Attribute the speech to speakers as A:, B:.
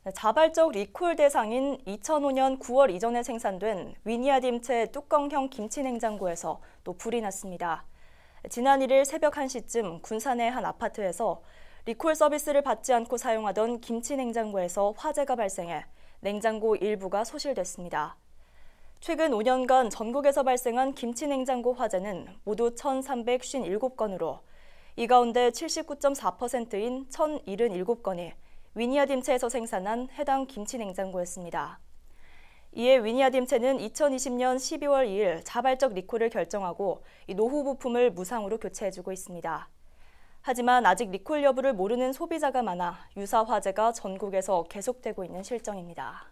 A: 자발적 리콜 대상인 2005년 9월 이전에 생산된 위니아딤체 뚜껑형 김치냉장고에서 또 불이 났습니다. 지난 1일 새벽 1시쯤 군산의 한 아파트에서 리콜 서비스를 받지 않고 사용하던 김치냉장고에서 화재가 발생해 냉장고 일부가 소실됐습니다. 최근 5년간 전국에서 발생한 김치냉장고 화재는 모두 1,357건으로 이 가운데 79.4%인 1,077건이 위니아딤체에서 생산한 해당 김치냉장고였습니다. 이에 위니아딤체는 2020년 12월 2일 자발적 리콜을 결정하고 노후 부품을 무상으로 교체해주고 있습니다. 하지만 아직 리콜 여부를 모르는 소비자가 많아 유사 화재가 전국에서 계속되고 있는 실정입니다.